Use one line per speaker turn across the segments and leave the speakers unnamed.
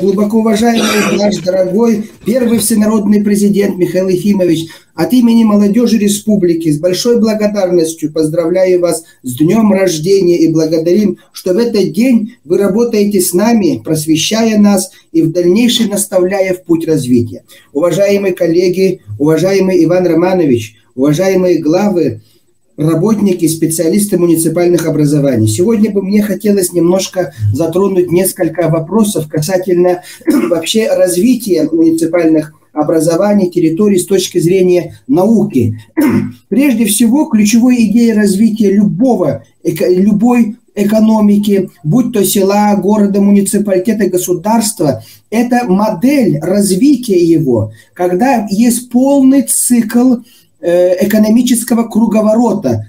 Глубоко уважаемый наш дорогой первый всенародный президент Михаил Ефимович, от имени молодежи республики с большой благодарностью поздравляю вас с днем рождения и благодарим, что в этот день вы работаете с нами, просвещая нас и в дальнейшем наставляя в путь развития. Уважаемые коллеги, уважаемый Иван Романович, уважаемые главы, работники, специалисты муниципальных образований. Сегодня бы мне хотелось немножко затронуть несколько вопросов касательно вообще развития муниципальных образований, территорий с точки зрения науки. Прежде всего, ключевой идеей развития любой экономики, будь то села, города, муниципалитета, государства, это модель развития его, когда есть полный цикл экономического круговорота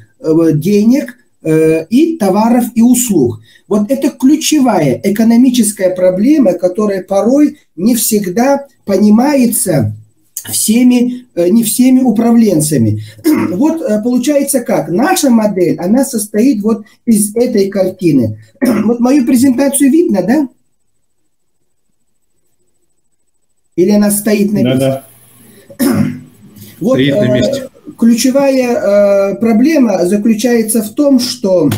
денег и товаров и услуг. Вот это ключевая экономическая проблема, которая порой не всегда понимается не всеми управленцами. Вот получается как? Наша модель, она состоит вот из этой картины. Вот мою презентацию видно, да? Или она стоит на месте?
Да.
Вот ключевая проблема заключается в том, что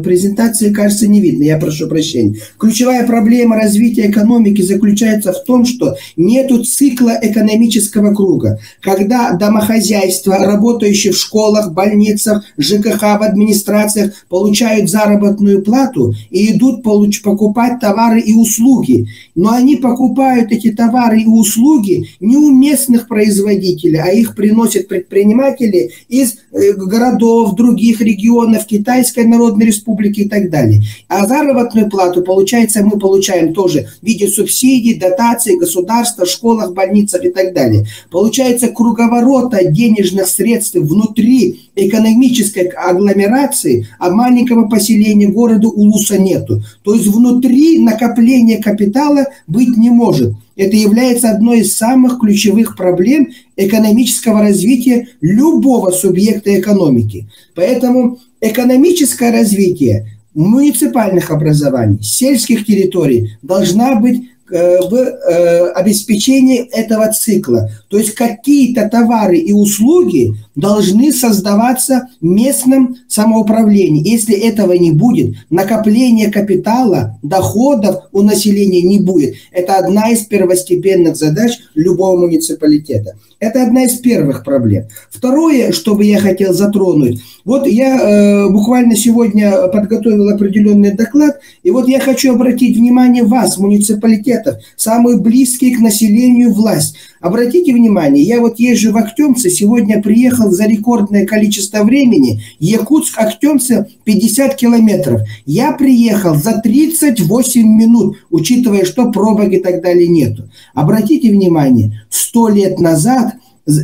презентации, кажется, не видно, я прошу прощения. Ключевая проблема развития экономики заключается в том, что нету цикла экономического круга. Когда домохозяйства, работающие в школах, больницах, ЖКХ, в администрациях, получают заработную плату и идут покупать товары и услуги. Но они покупают эти товары и услуги не у местных производителей, а их приносят предприниматели из городов, других регионов, Китайской Народной Республики и так далее. А заработную плату, получается, мы получаем тоже в виде субсидий, дотаций, государства, школах, больницах и так далее. Получается, круговорота денежных средств внутри экономической агломерации, а маленького поселения города улуса нету. То есть внутри накопления капитала быть не может. Это является одной из самых ключевых проблем экономического развития любого субъекта экономики. Поэтому экономическое развитие муниципальных образований, сельских территорий должна быть в обеспечении этого цикла. То есть какие-то товары и услуги должны создаваться в местном самоуправлении. Если этого не будет, накопление капитала, доходов у населения не будет. Это одна из первостепенных задач любого муниципалитета. Это одна из первых проблем. Второе, что бы я хотел затронуть. Вот я буквально сегодня подготовил определенный доклад, и вот я хочу обратить внимание вас, муниципалитетов, самые близкие к населению власть. Обратите внимание, я вот езжу в Актемце, сегодня приехал за рекордное количество времени, Якутск-Актемце 50 километров. Я приехал за 38 минут, учитывая, что пробок и так далее нету. Обратите внимание, 100 лет назад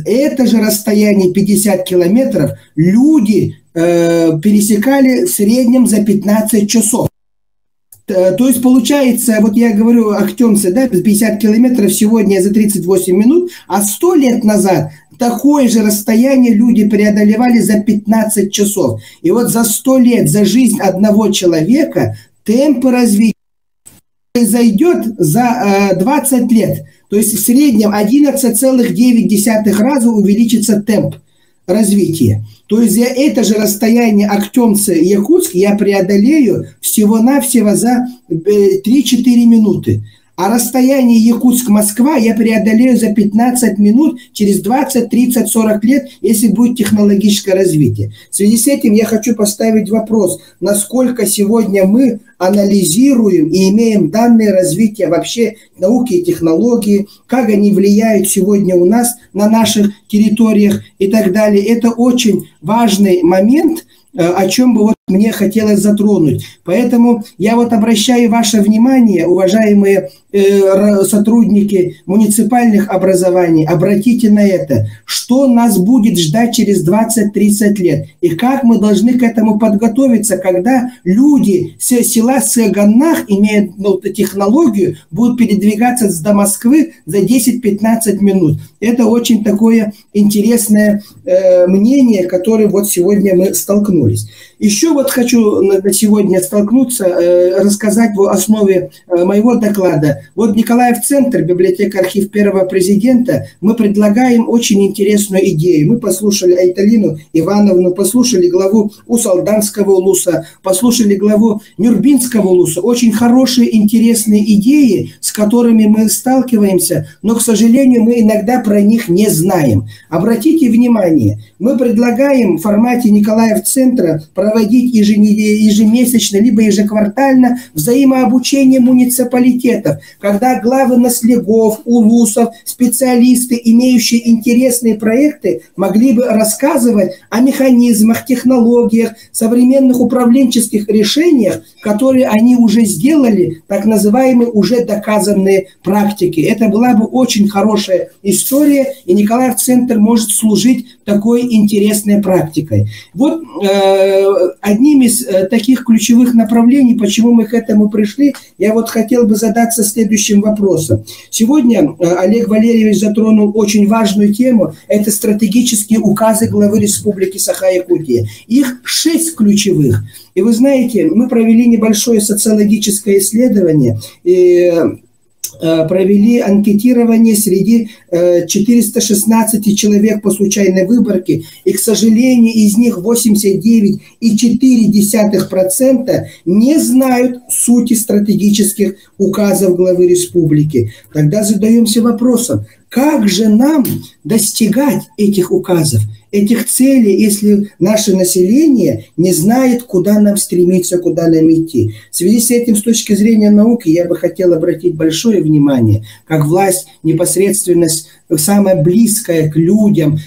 это же расстояние 50 километров люди пересекали в среднем за 15 часов. То есть получается, вот я говорю, Актемце, да, 50 километров сегодня за 38 минут, а 100 лет назад такое же расстояние люди преодолевали за 15 часов. И вот за 100 лет, за жизнь одного человека темпы развития произойдет за 20 лет. То есть в среднем 11,9 раза увеличится темп развития. То есть за это же расстояние Актемце-Якутск я преодолею всего-навсего за 3-4 минуты. А расстояние Якутск-Москва я преодолею за 15 минут через 20, 30, 40 лет, если будет технологическое развитие. В связи с этим я хочу поставить вопрос, насколько сегодня мы анализируем и имеем данные развития вообще науки и технологии, как они влияют сегодня у нас на наших территориях и так далее. Это очень важный момент, о чем бы вот мне хотелось затронуть. Поэтому я вот обращаю ваше внимание, уважаемые сотрудники муниципальных образований, обратите на это, что нас будет ждать через 20-30 лет, и как мы должны к этому подготовиться, когда люди с села Сыганах, имея технологию, будут передвигаться до Москвы за 10-15 минут. Это очень такое интересное мнение, которое вот сегодня мы столкнулись. Еще вот хочу на сегодня столкнуться, рассказать в основе моего доклада. Вот Николаев-центр, библиотека архив первого президента, мы предлагаем очень интересную идею. Мы послушали Айталину Ивановну, послушали главу Усалданского улуса, послушали главу Нюрбинского улуса. Очень хорошие, интересные идеи, с которыми мы сталкиваемся, но, к сожалению, мы иногда про них не знаем. Обратите внимание, мы предлагаем в формате Николаев-центра проводить ежемесячно, либо ежеквартально взаимообучение муниципалитетов, когда главы наследов, улусов, специалисты, имеющие интересные проекты, могли бы рассказывать о механизмах, технологиях, современных управленческих решениях, которые они уже сделали, так называемые уже доказанные практики. Это была бы очень хорошая история, и Николаев-центр может служить такой интересной практикой. Вот одним из таких ключевых направлений, почему мы к этому пришли, я вот хотел бы задаться следующим вопросом. Сегодня Олег Валерьевич затронул очень важную тему, это стратегические указы главы Республики Саха-Якутия. Их 6 ключевых. И вы знаете, мы провели небольшое социологическое исследование, провели анкетирование среди 416 человек по случайной выборке, и, к сожалению, из них 89,4% не знают сути стратегических указов главы республики. Тогда задаемся вопросом, как же нам достигать этих указов, этих целей, если наше население не знает, куда нам стремиться, куда нам идти. В связи с этим, с точки зрения науки, я бы хотел обратить большое внимание, как власть непосредственно самая близкая к людям,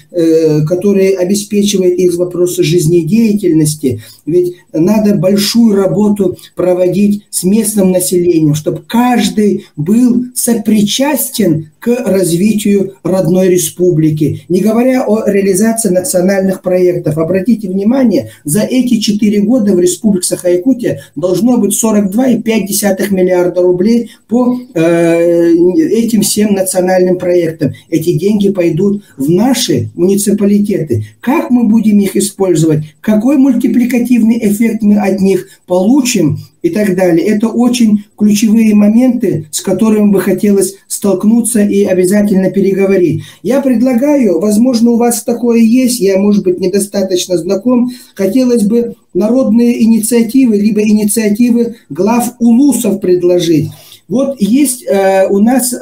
которые обеспечивают их вопросы жизнедеятельности. Ведь надо большую работу проводить с местным населением, чтобы каждый был сопричастен к развитию родной республики, не говоря о реализации национальных проектов. Обратите внимание, за эти 4 года в Республике Саха-Якутия должно быть 42,5 миллиарда рублей по этим всем национальным проектам. Эти деньги пойдут в наши муниципалитеты. Как мы будем их использовать? Какой мультипликативный эффект мы от них получим? И так далее. Это очень ключевые моменты, с которыми бы хотелось столкнуться и обязательно переговорить. Я предлагаю, возможно, у вас такое есть, я, может быть, недостаточно знаком, хотелось бы народные инициативы, либо инициативы глав улусов предложить. Вот есть у нас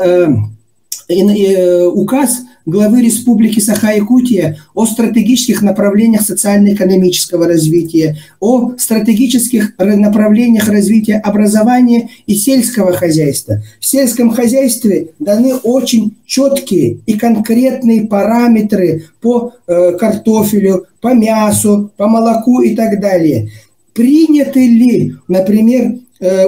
указ главы Республики Саха-Якутия о стратегических направлениях социально-экономического развития, о стратегических направлениях развития образования и сельского хозяйства. В сельском хозяйстве даны очень четкие и конкретные параметры по картофелю, по мясу, по молоку и так далее. Приняты ли, например,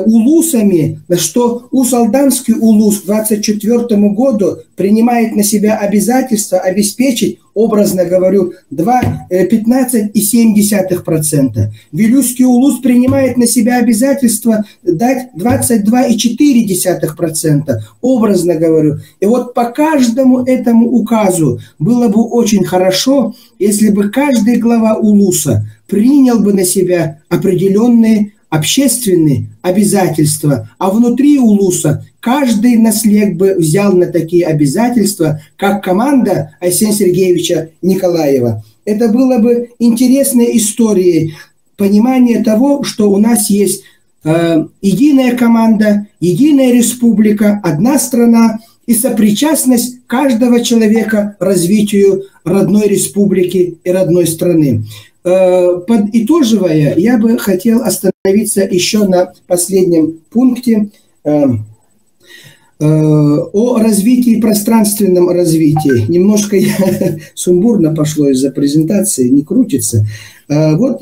улусами, что Усалданский улус к 2024 году принимает на себя обязательство обеспечить, образно говорю, 15,7%. Вилюйский улус принимает на себя обязательство дать 22,4%, образно говорю. И вот по каждому этому указу было бы очень хорошо, если бы каждый глава улуса принял бы на себя определенные общественные обязательства, а внутри улуса каждый наслед бы взял на такие обязательства, как команда Айсена Сергеевича Николаева. Это было бы интересной историей понимания того, что у нас есть единая команда, единая республика, одна страна и сопричастность каждого человека развитию родной республики и родной страны. Подытоживая, я бы хотел остановиться еще на последнем пункте о развитии, пространственном развитии. Немножко сумбурно пошло из-за презентации, не крутится. Вот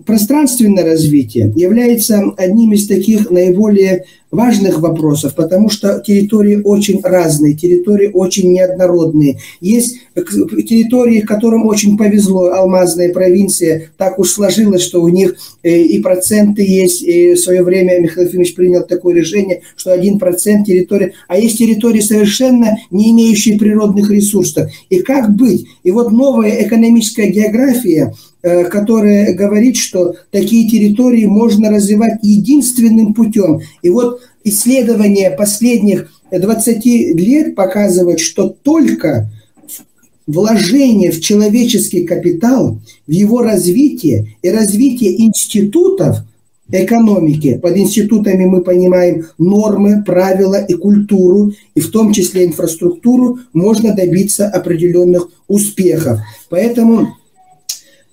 пространственное развитие является одним из таких наиболее важных вопросов, потому что территории очень разные, территории очень неоднородные. Есть территории, которым очень повезло, алмазная провинция, так уж сложилось, что у них и проценты есть, и в свое время Михаил Ефимович принял такое решение, что 1% территории, а есть территории совершенно не имеющие природных ресурсов. И как быть? И вот новая экономическая география, которая говорит, что такие территории можно развивать единственным путем. И вот исследования последних 20 лет показывают, что только вложение в человеческий капитал, в его развитие и развитие институтов экономики, под институтами мы понимаем нормы, правила и культуру, и в том числе инфраструктуру, можно добиться определенных успехов. Поэтому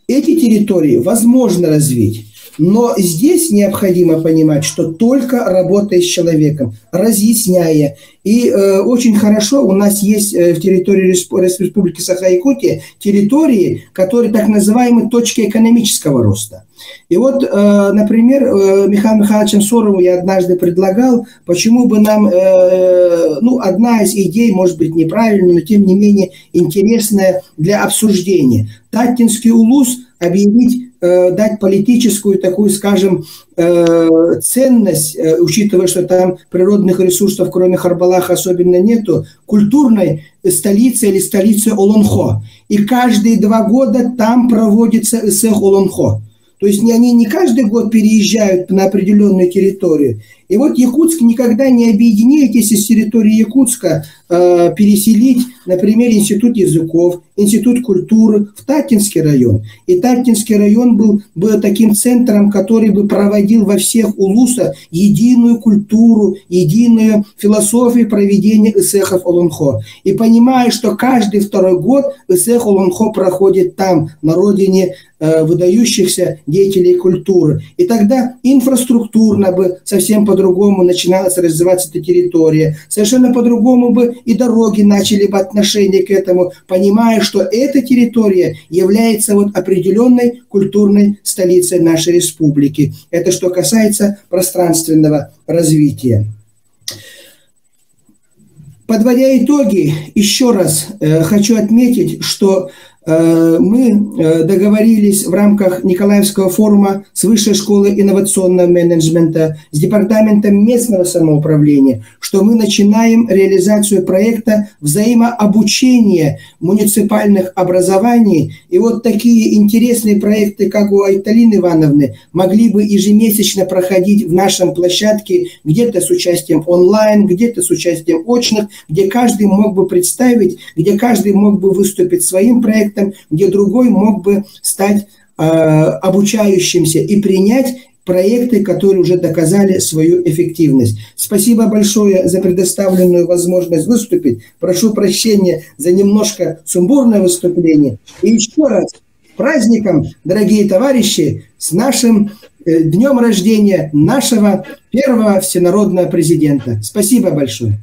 эти территории возможно развить, но здесь необходимо понимать, что только работая с человеком, разъясняя. И очень хорошо у нас есть в территории Республики Саха-Якутия территории, которые так называемые точки экономического роста. И вот, например, Михаилу Михайловичу Сурову я однажды предлагал, почему бы нам, одна из идей, может быть, неправильная, но тем не менее интересная для обсуждения. Таттинский улус объявить, дать политическую такую, скажем, ценность, учитывая, что там природных ресурсов, кроме Харбалаха, особенно нету, культурной столицы или столицы Олонхо. И каждые 2 года там проводится ЭСЭХ Олонхо. То есть они не каждый год переезжают на определенную территорию. И вот Якутск никогда не объединяет, если с территории Якутска переселить, например, Институт языков, Институт культуры в Таттинский район. И Таттинский район был таким центром, который бы проводил во всех улусах единую культуру, единую философию проведения ЭСЭХов Олонхо. И понимая, что каждый 2-й год ЭСЭХ Олонхо проходит там, на родине выдающихся деятелей культуры. И тогда инфраструктурно бы совсем по-другому начиналась развиваться эта территория. Совершенно по-другому бы и дороги начали бы отношение к этому, понимая, что эта территория является вот определенной культурной столицей нашей республики. Это что касается пространственного развития. Подводя итоги, еще раз хочу отметить, что мы договорились в рамках Николаевского форума с Высшей школой инновационного менеджмента, с Департаментом местного самоуправления, что мы начинаем реализацию проекта взаимообучения муниципальных образований. И вот такие интересные проекты, как у Айталины Ивановны, могли бы ежемесячно проходить в нашем площадке, где-то с участием онлайн, где-то с участием очных, где каждый мог бы представить, где каждый мог бы выступить своим проектом, где другой мог бы стать обучающимся и принять проекты, которые уже доказали свою эффективность. Спасибо большое за предоставленную возможность выступить. Прошу прощения за немножко сумбурное выступление. И еще раз с праздником, дорогие товарищи, с нашим днем рождения нашего первого всенародного президента. Спасибо большое.